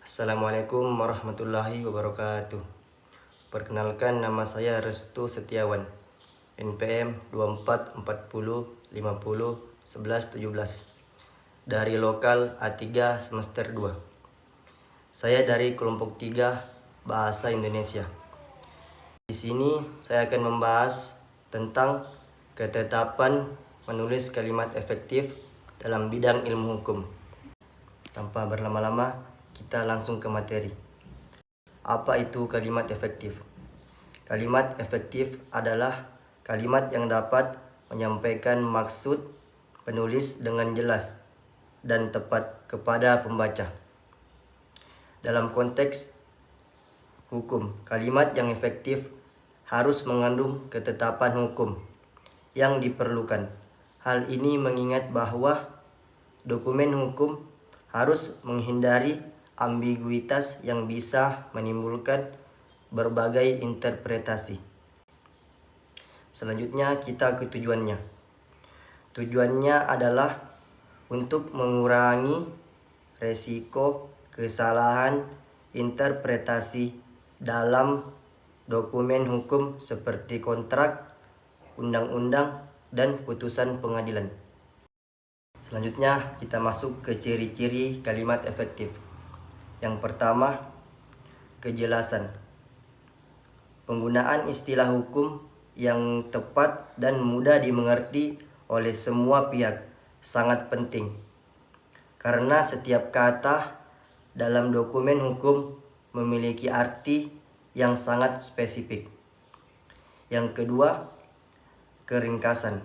Assalamualaikum warahmatullahi wabarakatuh. Perkenalkan, nama saya Restu Setiawan, NPM 2440501117 dari lokal A3 semester 2. Saya dari kelompok 3 Bahasa Indonesia. Di sini saya akan membahas tentang ketetapan menulis kalimat efektif dalam bidang ilmu hukum. Tanpa berlama-lama, kita langsung ke materi. Apa itu kalimat efektif? Kalimat efektif adalah kalimat yang dapat menyampaikan maksud penulis dengan jelas dan tepat kepada pembaca. Dalam konteks hukum, kalimat yang efektif harus mengandung ketetapan hukum yang diperlukan. Hal ini mengingat bahwa dokumen hukum harus menghindari ambiguitas yang bisa menimbulkan berbagai interpretasi. Selanjutnya kita ke tujuannya. Tujuannya adalah untuk mengurangi resiko kesalahan interpretasi dalam dokumen hukum seperti kontrak, undang-undang, dan putusan pengadilan. Selanjutnya kita masuk ke ciri-ciri kalimat efektif. Yang pertama, kejelasan. Penggunaan istilah hukum yang tepat dan mudah dimengerti oleh semua pihak sangat penting, karena setiap kata dalam dokumen hukum memiliki arti yang sangat spesifik. Yang kedua, keringkasan.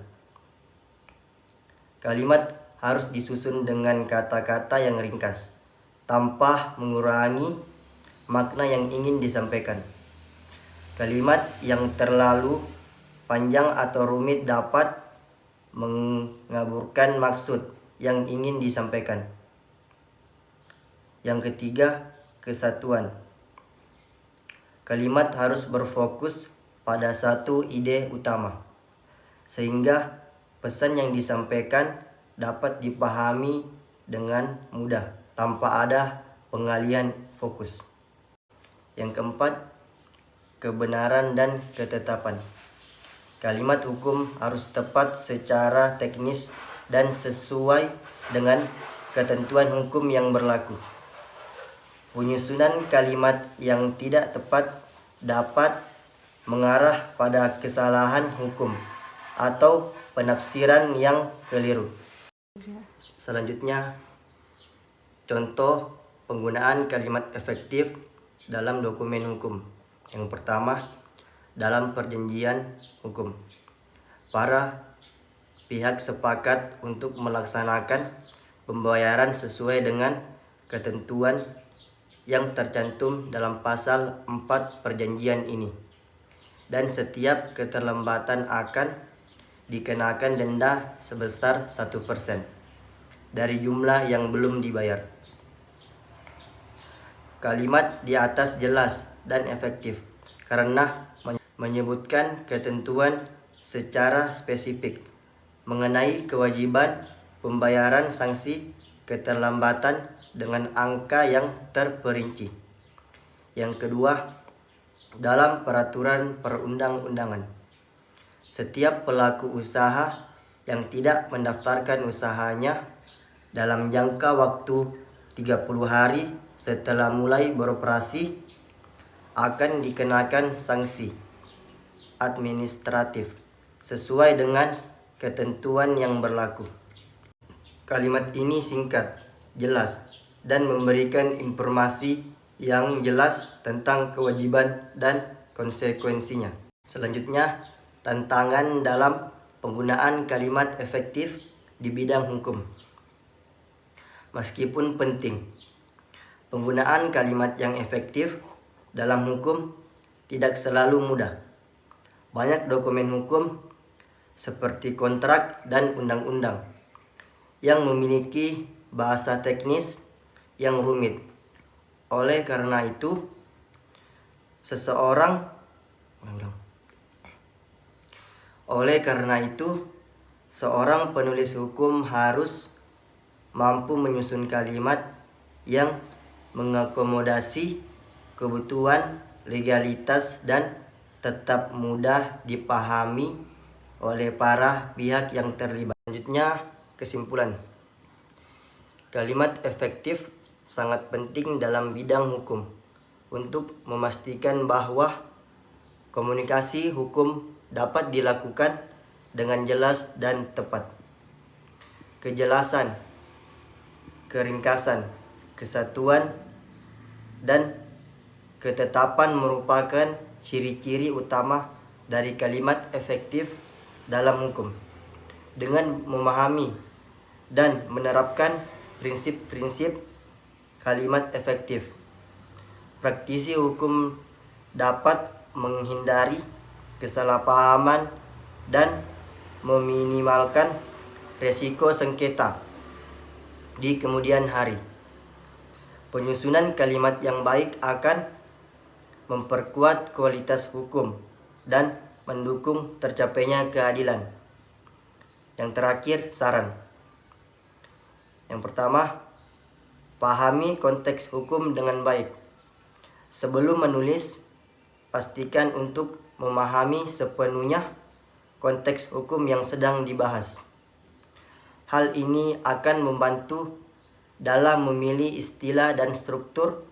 Kalimat harus disusun dengan kata-kata yang ringkas, tanpa mengurangi makna yang ingin disampaikan. Kalimat yang terlalu panjang atau rumit dapat mengaburkan maksud yang ingin disampaikan. Yang ketiga, kesatuan. Kalimat harus berfokus pada satu ide utama, sehingga pesan yang disampaikan dapat dipahami dengan mudah tanpa ada pengalihan fokus. Yang keempat, kebenaran dan ketetapan. Kalimat hukum harus tepat secara teknis dan sesuai dengan ketentuan hukum yang berlaku. Penyusunan kalimat yang tidak tepat dapat mengarah pada kesalahan hukum atau penafsiran yang keliru. Selanjutnya, contoh penggunaan kalimat efektif dalam dokumen hukum. Yang pertama, dalam perjanjian hukum. Para pihak sepakat untuk melaksanakan pembayaran sesuai dengan ketentuan yang tercantum dalam pasal 4 perjanjian ini. Dan setiap keterlambatan akan dikenakan denda sebesar 1% dari jumlah yang belum dibayar. Kalimat di atas jelas dan efektif karena menyebutkan ketentuan secara spesifik mengenai kewajiban pembayaran sanksi keterlambatan dengan angka yang terperinci. Yang kedua, dalam peraturan perundang-undangan. Setiap pelaku usaha yang tidak mendaftarkan usahanya dalam jangka waktu 30 hari setelah mulai beroperasi akan dikenakan sanksi administratif sesuai dengan ketentuan yang berlaku. Kalimat ini singkat, jelas, dan memberikan informasi yang jelas tentang kewajiban dan konsekuensinya. Selanjutnya, tantangan dalam penggunaan kalimat efektif di bidang hukum. Meskipun penting, penggunaan kalimat yang efektif dalam hukum tidak selalu mudah. Banyak dokumen hukum seperti kontrak dan undang-undang yang memiliki bahasa teknis yang rumit. Oleh karena itu, seorang penulis hukum harus mampu menyusun kalimat yang mengakomodasi kebutuhan legalitas dan tetap mudah dipahami oleh para pihak yang terlibat. Selanjutnya, kesimpulan. Kalimat efektif sangat penting dalam bidang hukum untuk memastikan bahwa komunikasi hukum dapat dilakukan dengan jelas dan tepat. Kejelasan, keringkasan, kesatuan, dan ketetapan merupakan ciri-ciri utama dari kalimat efektif dalam hukum. Dengan memahami dan menerapkan prinsip-prinsip kalimat efektif, praktisi hukum dapat menghindari kesalahpahaman dan meminimalkan resiko sengketa di kemudian hari. Penyusunan kalimat yang baik akan memperkuat kualitas hukum dan mendukung tercapainya keadilan. Yang terakhir, saran. Yang pertama, pahami konteks hukum dengan baik. Sebelum menulis, pastikan untuk memahami sepenuhnya konteks hukum yang sedang dibahas. Hal ini akan membantu dalam memilih istilah dan struktur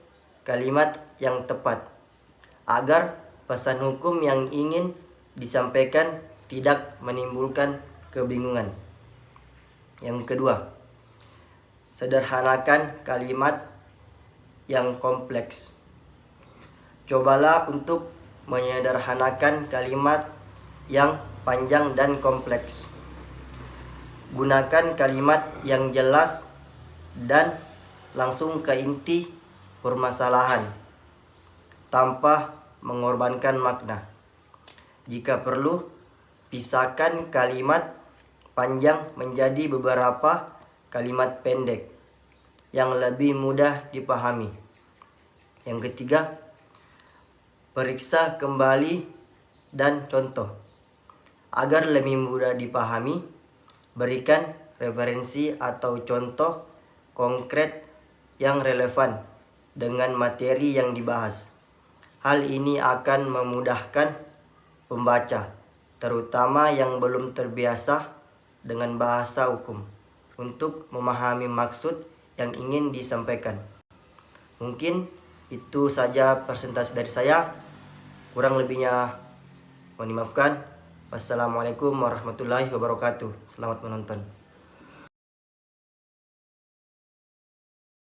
kalimat yang tepat, agar pesan hukum yang ingin disampaikan tidak menimbulkan kebingungan. Yang kedua, sederhanakan kalimat yang kompleks. Cobalah untuk menyederhanakan kalimat yang panjang dan kompleks. Gunakan kalimat yang jelas dan langsung ke inti permasalahan tanpa mengorbankan makna. Jika perlu, pisahkan kalimat panjang menjadi beberapa kalimat pendek yang lebih mudah dipahami. Yang ketiga, periksa kembali dan contoh. Agar lebih mudah dipahami, berikan referensi atau contoh konkret yang relevan dengan materi yang dibahas. Hal ini akan memudahkan pembaca, terutama yang belum terbiasa dengan bahasa hukum, untuk memahami maksud yang ingin disampaikan. Mungkin itu saja presentasi dari saya. Kurang lebihnya mohon dimaafkan. Wassalamualaikum warahmatullahi wabarakatuh. Selamat menonton.